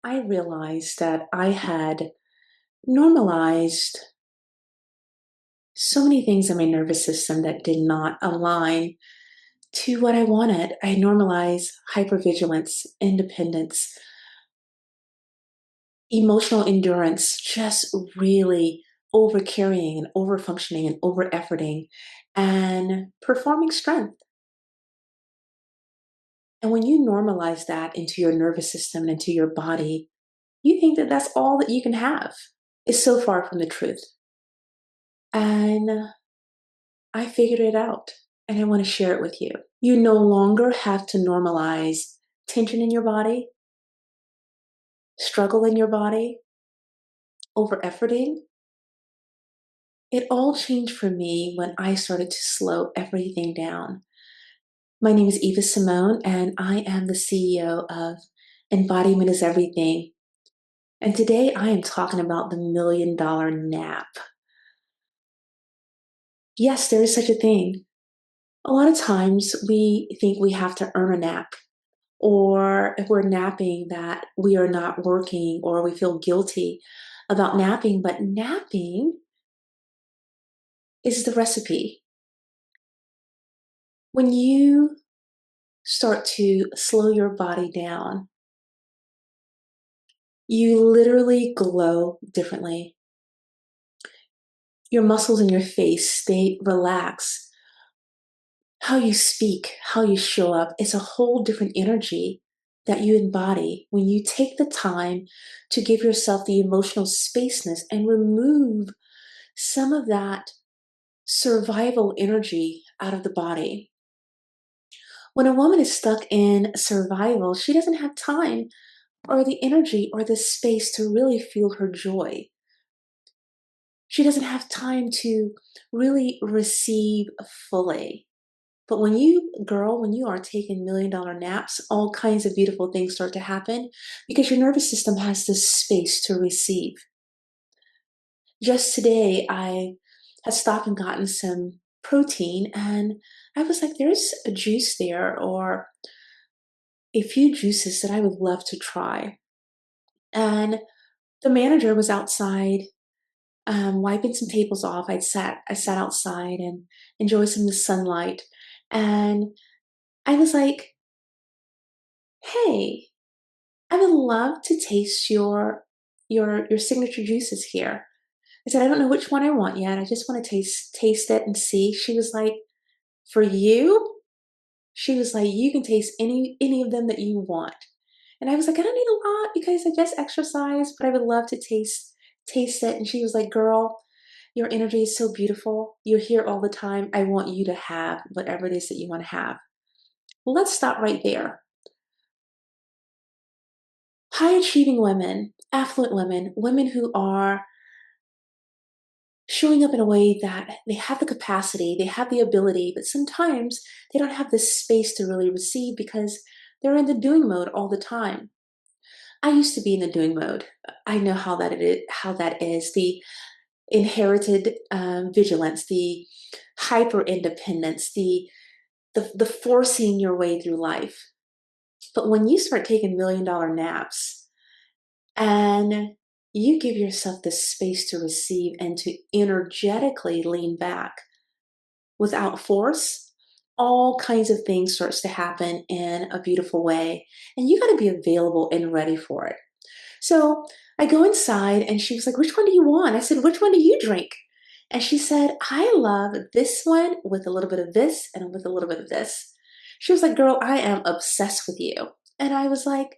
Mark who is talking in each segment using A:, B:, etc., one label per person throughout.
A: I realized that I had normalized so many things in my nervous system that did not align to what I wanted. I normalized hypervigilance, independence, emotional endurance, just really over carrying and over functioning and over efforting and performing strength. And when you normalize that into your nervous system and into your body, you think that that's all that you can have. It's so far from the truth. And I figured it out and I want to share it with you. You no longer have to normalize tension in your body, struggle in your body, over efforting. It all changed for me when I started to slow everything down. My name is Eva Simone, and I am the CEO of Embodiment is Everything. And today I am talking about the $1,000,000 nap. Yes, there is such a thing. A lot of times we think we have to earn a nap, or if we're napping, that we are not working, or we feel guilty about napping. But napping is the recipe. When you start to slow your body down, you literally glow differently. Your muscles in your face, they relax. How you speak, how you show up, it's a whole different energy that you embody when you take the time to give yourself the emotional spaceness and remove some of that survival energy out of the body. When a woman is stuck in survival, she doesn't have time or the energy or the space to really feel her joy. She doesn't have time to really receive fully. But when you are taking $1,000,000 naps, all kinds of beautiful things start to happen because your nervous system has this space to receive. Just today, I had stopped and gotten some protein, and I was like, there's a juice there or a few juices that I would love to try. And the manager was outside wiping some tables off. I sat outside and enjoyed some of the sunlight. And I was like, hey, I would love to taste your signature juices here. I said, I don't know which one I want yet. I just want to taste it and see. She was like, for you? She was like, you can taste any of them that you want. And I was like, I don't need a lot because I just exercise, but I would love to taste it. And she was like, girl, your energy is so beautiful. You're here all the time. I want you to have whatever it is that you want to have. Well, let's stop right there. High achieving women, affluent women, women who are showing up in a way that they have the capacity, they have the ability, but sometimes they don't have the space to really receive because they're in the doing mode all the time. I used to be in the doing mode. I know how that is. The inherited vigilance, the hyper independence, the forcing your way through life. But when you start taking $1,000,000 naps and you give yourself the space to receive and to energetically lean back without force, all kinds of things starts to happen in a beautiful way. And you got to be available and ready for it. So I go inside and she was like, which one do you want? I said, which one do you drink? And she said, I love this one with a little bit of this and with a little bit of this. She was like, girl, I am obsessed with you. And I was like,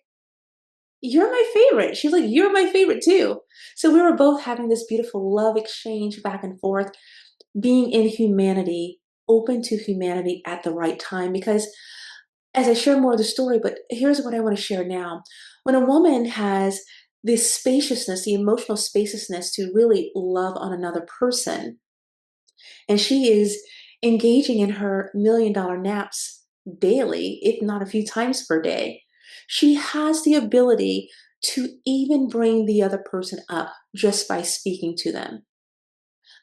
A: you're my favorite. She was like, you're my favorite too. So we were both having this beautiful love exchange back and forth, being in humanity, open to humanity at the right time. Because as I share more of the story, but here's what I want to share now. When a woman has this spaciousness, the emotional spaciousness to really love on another person, and she is engaging in her $1,000,000 naps daily, if not a few times per day, she has the ability to even bring the other person up just by speaking to them.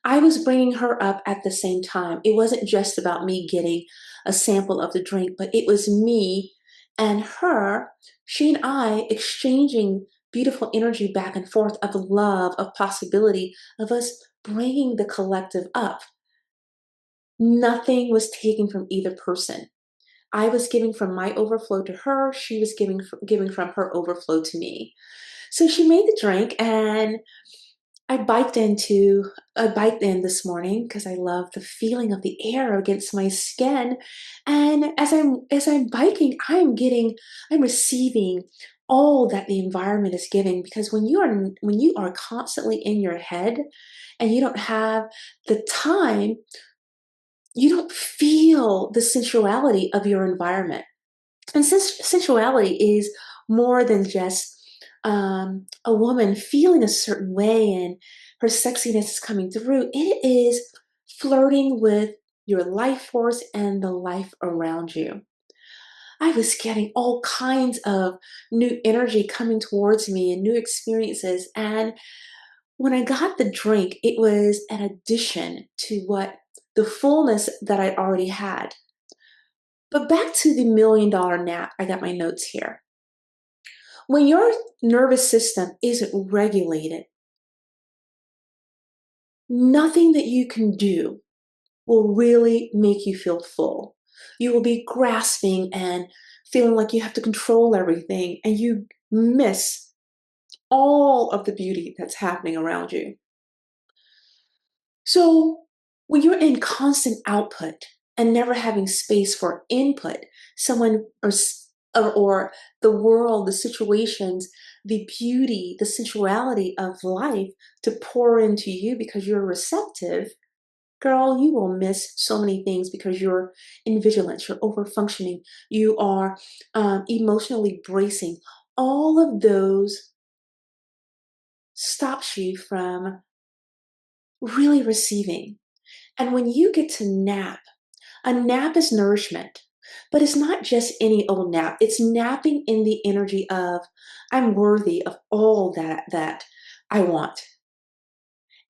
A: I was bringing her up at the same time. It wasn't just about me getting a sample of the drink, but it was me and her, she and I exchanging beautiful energy back and forth of love, of possibility, of us bringing the collective up. Nothing was taken from either person. I was giving from my overflow to her. She was giving from her overflow to me. So she made the drink, and I biked in this morning because I love the feeling of the air against my skin. And as I'm biking, I'm receiving all that the environment is giving, because when you are constantly in your head and you don't have the time, you don't feel the sensuality of your environment. And sensuality is more than just a woman feeling a certain way and her sexiness is coming through. It is flirting with your life force and the life around you. I was getting all kinds of new energy coming towards me and new experiences. And when I got the drink, it was an addition to what the fullness that I already had. But back to the $1 million nap, I got my notes here. When your nervous system isn't regulated, nothing that you can do will really make you feel full. You will be grasping and feeling like you have to control everything, and you miss all of the beauty that's happening around you. So, when you're in constant output and never having space for input, someone or the world, the situations, the beauty, the sensuality of life to pour into you because you're receptive, girl, you will miss so many things because you're in vigilance, you're over functioning, you are emotionally bracing. All of those stops you from really receiving. And when you get to nap, a nap is nourishment, but it's not just any old nap. It's napping in the energy of, I'm worthy of all that I want.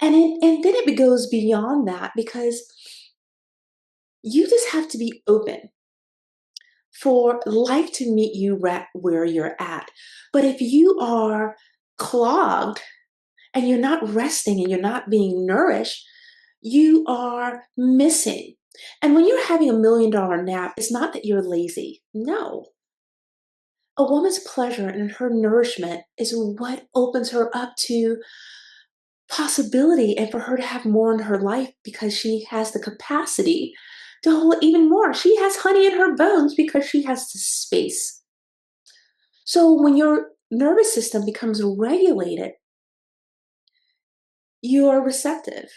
A: And then it goes beyond that, because you just have to be open for life to meet you right where you're at. But if you are clogged and you're not resting and you're not being nourished, you are missing. And when you're having $1 million nap, it's not that you're lazy. No. A woman's pleasure and her nourishment is what opens her up to possibility and for her to have more in her life, because she has the capacity to hold even more. She has honey in her bones because she has the space. So when your nervous system becomes regulated, you are receptive.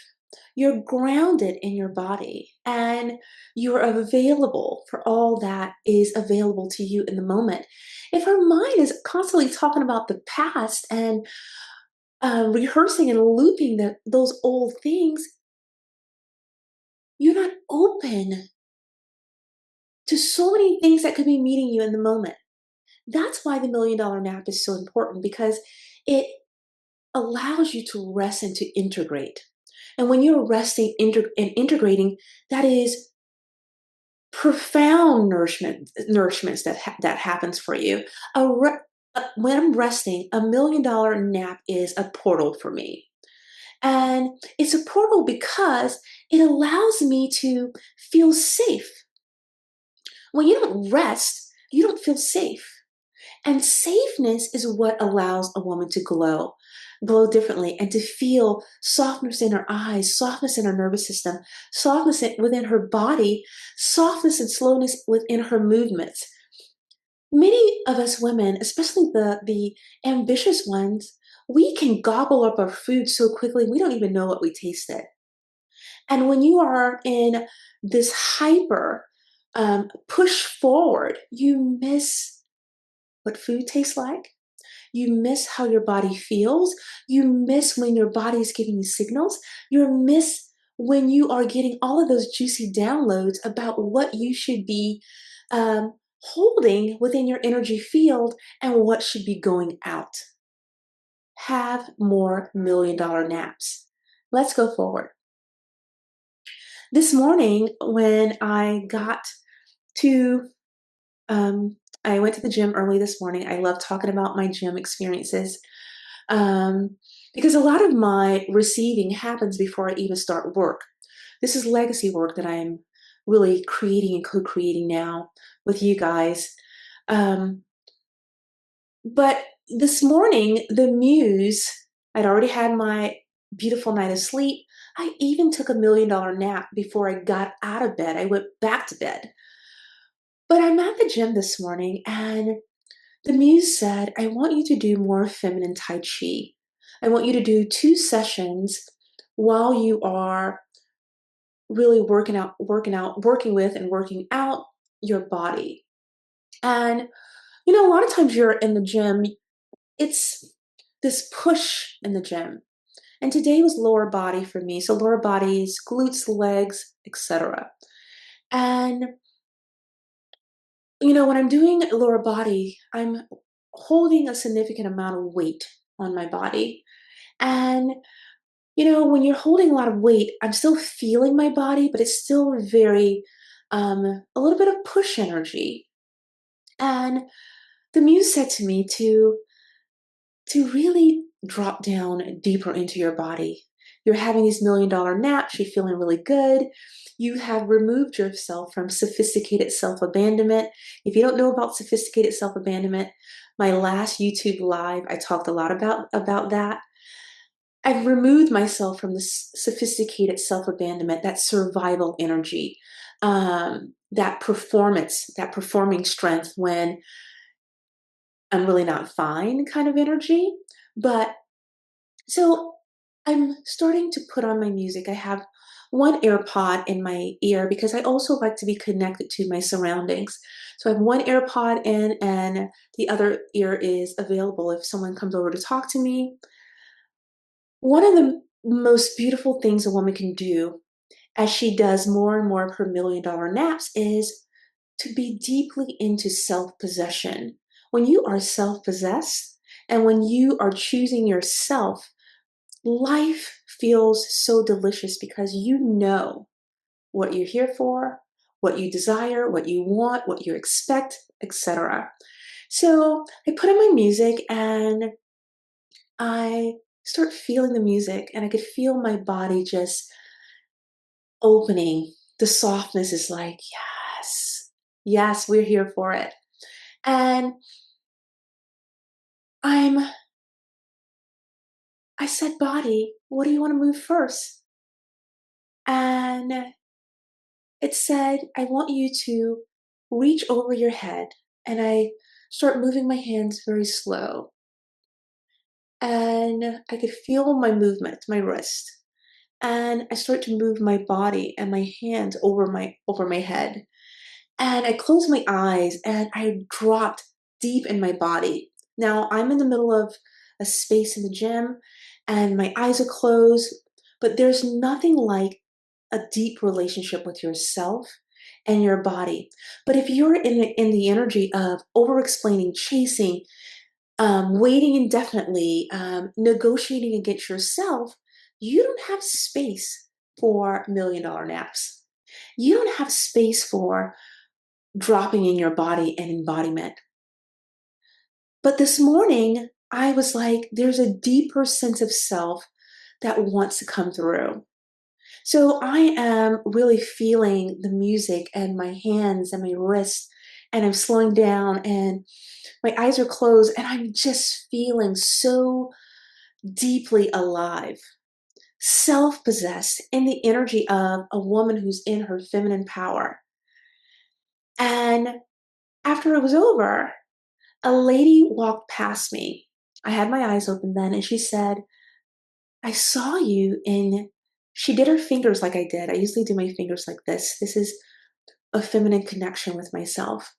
A: You're grounded in your body, and you're available for all that is available to you in the moment. If our mind is constantly talking about the past and rehearsing and looping those old things, you're not open to so many things that could be meeting you in the moment. That's why the $1 million nap is so important, because it allows you to rest and to integrate. And when you're resting and integrating, that is profound nourishments that happens for you. When I'm resting, $1 million nap is a portal for me. And it's a portal because it allows me to feel safe. When you don't rest, you don't feel safe. And safeness is what allows a woman to glow differently, and to feel softness in her eyes, softness in her nervous system, softness within her body, softness and slowness within her movements. Many of us women, especially the ambitious ones, we can gobble up our food so quickly we don't even know what we tasted. And when you are in this hyper push forward, you miss what food tastes like. You miss how your body feels. You miss when your body is giving you signals. You miss when you are getting all of those juicy downloads about what you should be holding within your energy field and what should be going out. Have more $1 million naps. Let's go forward. This morning, when I got to I went to the gym early this morning. I love talking about my gym experiences um, because a lot of my receiving happens before I even start work. This is legacy work that I'm really creating and co-creating now with you guys. Um, but this morning, the muse, I'd already had my beautiful night of sleep. I even took $1 million nap before I got out of bed. I went back to bed. But I'm at the gym this morning and the muse said, I want you to do more feminine Tai Chi. I want you to do 2 sessions while you are really working with and working out your body. And, a lot of times you're in the gym, it's this push in the gym. And today was lower body for me. So lower bodies, glutes, legs, etc. And when I'm doing lower body, I'm holding a significant amount of weight on my body. And, when you're holding a lot of weight, I'm still feeling my body, but it's still very, a little bit of push energy. And the muse said to me to really drop down deeper into your body. You're having these $1 million naps, you're feeling really good. You have removed yourself from sophisticated self-abandonment. If you don't know about sophisticated self-abandonment, my last YouTube live, I talked a lot about that. I've removed myself from this sophisticated self-abandonment, that survival energy, that performance, that performing strength when I'm really not fine kind of energy. But so I'm starting to put on my music. I have one AirPod in my ear because I also like to be connected to my surroundings. So I have one AirPod in and the other ear is available if someone comes over to talk to me. One of the most beautiful things a woman can do as she does more and more of her $1 million naps is to be deeply into self-possession. When you are self-possessed and when you are choosing yourself, life feels so delicious because you know what you're here for, what you desire, what you want, what you expect, etc. So I put on my music and I start feeling the music and I could feel my body just opening. The softness is like, yes, yes, we're here for it. And I'm, I said, body, what do you want to move first? And it said, I want you to reach over your head. And I start moving my hands very slow. And I could feel my movement, my wrist. And I start to move my body and my hands over my head. And I closed my eyes and I dropped deep in my body. Now I'm in the middle of a space in the gym and my eyes are closed, but there's nothing like a deep relationship with yourself and your body. But if you're in the energy of over explaining, chasing, waiting indefinitely, negotiating against yourself, you don't have space for $1 million naps. You don't have space for dropping in your body and embodiment. But this morning, I was like, there's a deeper sense of self that wants to come through. So I am really feeling the music and my hands and my wrists, and I'm slowing down and my eyes are closed, and I'm just feeling so deeply alive, self-possessed in the energy of a woman who's in her feminine power. And after it was over, a lady walked past me. I had my eyes open then, and she said, I saw you in, she did her fingers like I did. I usually do my fingers like this. This is a feminine connection with myself.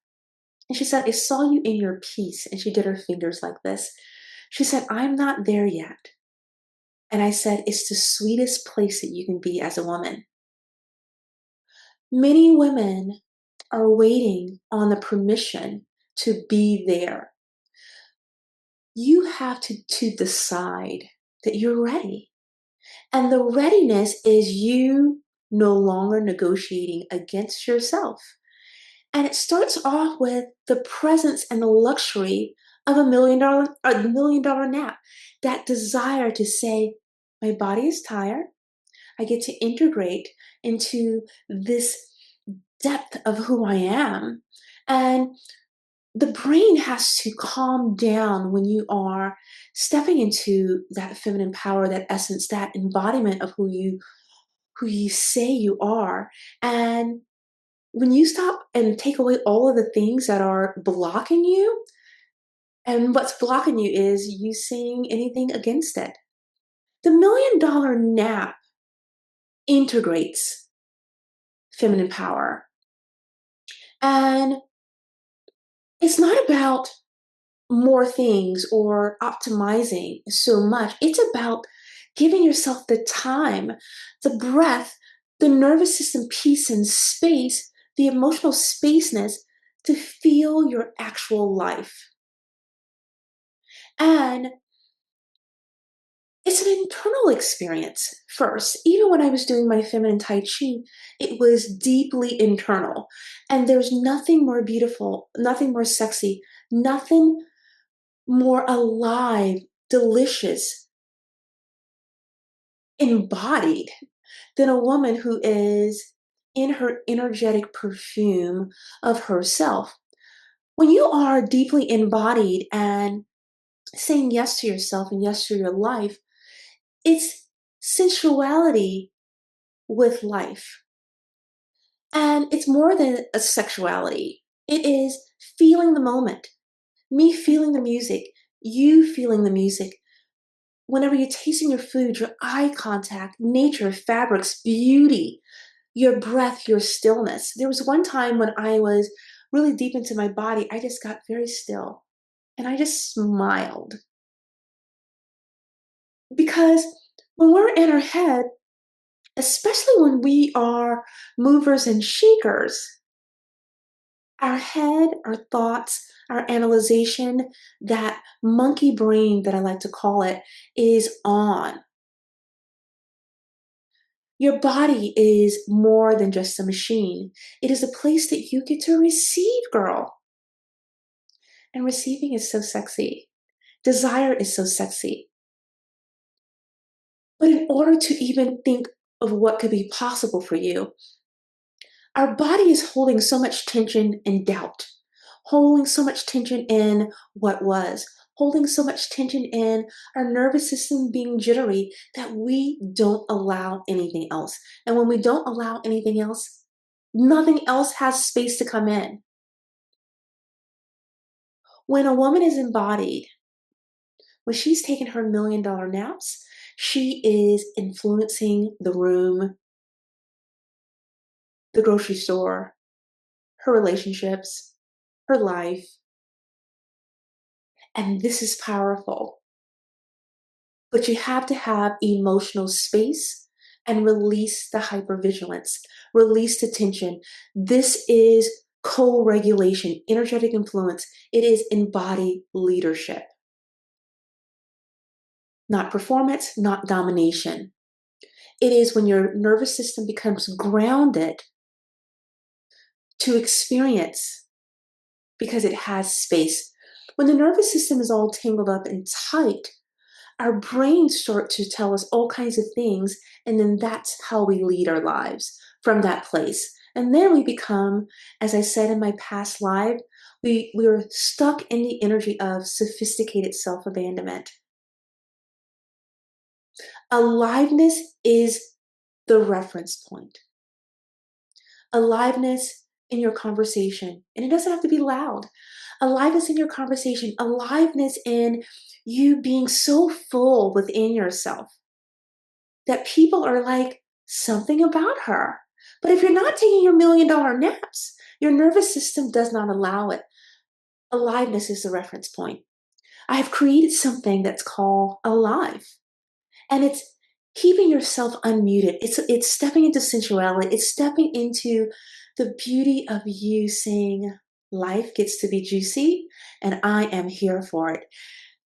A: And she said, I saw you in your peace. And she did her fingers like this. She said, I'm not there yet. And I said, it's the sweetest place that you can be as a woman. Many women are waiting on the permission to be there. You have to decide that you're ready. And the readiness is you no longer negotiating against yourself. And it starts off with the presence and the luxury of a $1 million nap. That desire to say, my body is tired. I get to integrate into this depth of who I am. And the brain has to calm down when you are stepping into that feminine power, that essence, that embodiment of who you say you are. And when you stop and take away all of the things that are blocking you, and what's blocking you is you seeing anything against it. The $1 million nap integrates feminine power. And it's not about more things or optimizing so much. It's about giving yourself the time, the breath, the nervous system peace and space, the emotional spaceness to feel your actual life. And it's an internal experience first. Even when I was doing my feminine Tai Chi, it was deeply internal. And there's nothing more beautiful, nothing more sexy, nothing more alive, delicious, embodied than a woman who is in her energetic perfume of herself. When you are deeply embodied and saying yes to yourself and yes to your life, it's sensuality with life. And it's more than a sexuality. It is feeling the moment, me feeling the music, you feeling the music. Whenever you're tasting your food, your eye contact, nature, fabrics, beauty, your breath, your stillness. There was one time when I was really deep into my body, I just got very still and I just smiled. Because when we're in our head, especially when we are movers and shakers, our head, our thoughts, our analyzation, that monkey brain that I like to call it, is on. Your body is more than just a machine. It is a place that you get to receive, girl. And receiving is so sexy. Desire is so sexy. But in order to even think of what could be possible for you, our body is holding so much tension and doubt, holding so much tension in what was, holding so much tension in our nervous system being jittery that we don't allow anything else. And when we don't allow anything else, nothing else has space to come in. When a woman is embodied, when she's taken her $1 million naps, she is influencing the room, the grocery store, her relationships, her life. And this is powerful. But you have to have emotional space and release the hypervigilance, release the tension. This is co-regulation, energetic influence. It is embodied leadership, not performance, not domination. It is when your nervous system becomes grounded to experience because it has space. When the nervous system is all tangled up and tight, our brains start to tell us all kinds of things, and then that's how we lead our lives from that place. And then we become, as I said in my past life, we're stuck in the energy of sophisticated self-abandonment. Aliveness is the reference point. Aliveness in your conversation, and it doesn't have to be loud. Aliveness in your conversation, aliveness in you being so full within yourself that people are like, something about her. But if you're not taking your $1 million naps, your nervous system does not allow it. Aliveness is the reference point. I have created something that's called Alive. And it's keeping yourself unmuted. It's stepping into sensuality. It's stepping into the beauty of you saying, life gets to be juicy, and I am here for it.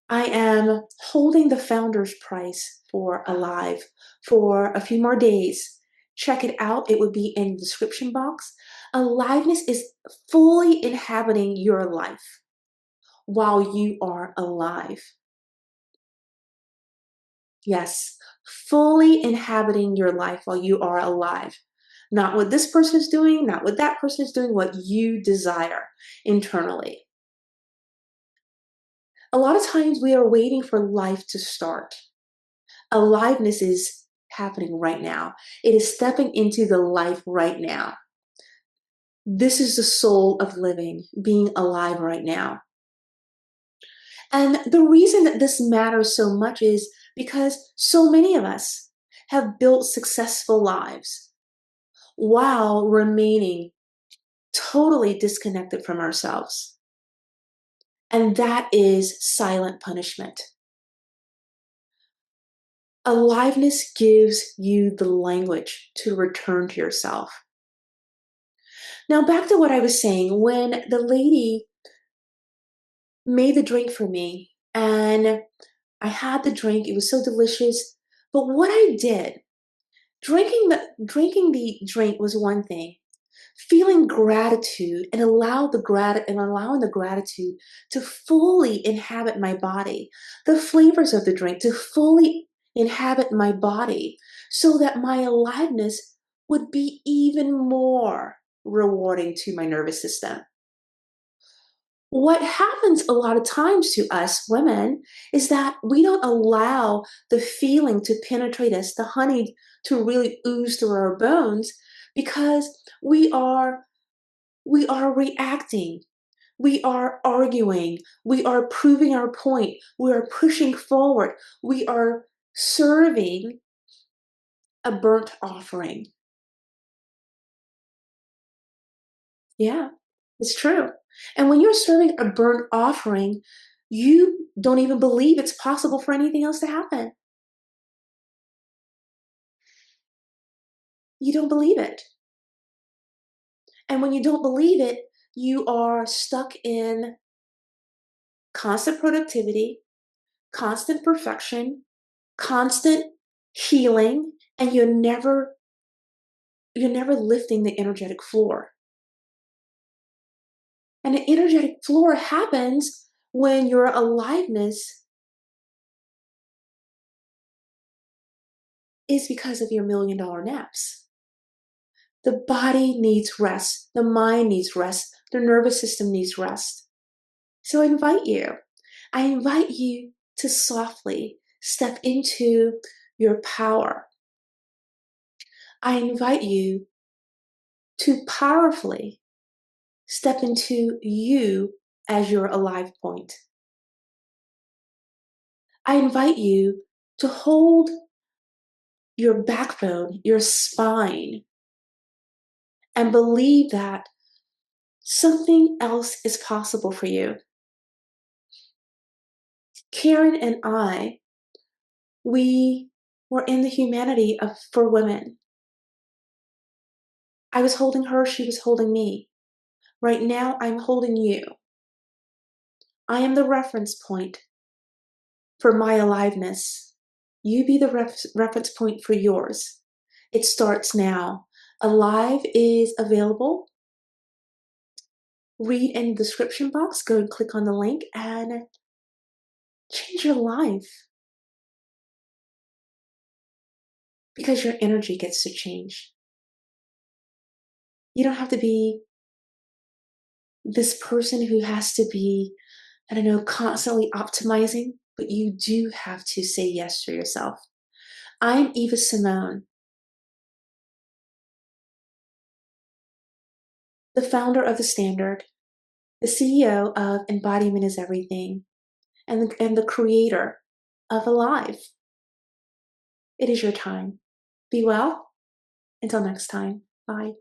A: I am holding the founder's price for Alive for a few more days. Check it out. It would be in the description box. Aliveness is fully inhabiting your life while you are alive. Yes, fully inhabiting your life while you are alive. Not what this person is doing, not what that person is doing, what you desire internally. A lot of times we are waiting for life to start. Aliveness is happening right now. It is stepping into the life right now. This is the soul of living, being alive right now. And the reason that this matters so much is because so many of us have built successful lives while remaining totally disconnected from ourselves. And that is silent punishment. Aliveness gives you the language to return to yourself. Now, back to what I was saying, when the lady made the drink for me and I had the drink, it was so delicious. But what I did, drinking the drink was one thing. Feeling gratitude and allowing the gratitude to fully inhabit my body, the flavors of the drink to fully inhabit my body, so that my aliveness would be even more rewarding to my nervous system. What happens a lot of times to us women is that we don't allow the feeling to penetrate us, the honey to really ooze through our bones, because we are reacting. We are arguing. We are proving our point. We are pushing forward. We are serving a burnt offering. Yeah, it's true. And when you're serving a burnt offering, you don't even believe it's possible for anything else to happen. You don't believe it. And when you don't believe it, you are stuck in constant productivity, constant perfection, constant healing, and you're never lifting the energetic floor. And the energetic floor happens when your aliveness is because of your $1,000,000 naps. The body needs rest, the mind needs rest, the nervous system needs rest. So I invite you to softly step into your power. I invite you to powerfully step into you as your alive point. I invite you to hold your backbone, your spine, and believe that something else is possible for you. Karen and I, we were in the humanity of for women. I was holding her, she was holding me. Right now, I'm holding you. I am the reference point for my aliveness. You be the reference point for yours. It starts now. Alive is available. Read in the description box, go and click on the link and change your life, because your energy gets to change. You don't have to be this person who has to be, I don't know, constantly optimizing, but you do have to say yes to yourself. I'm Eva Simone, the founder of The Standard, the CEO of Embodiment is Everything, and the creator of Alive. It is your time. Be well. Until next time. Bye.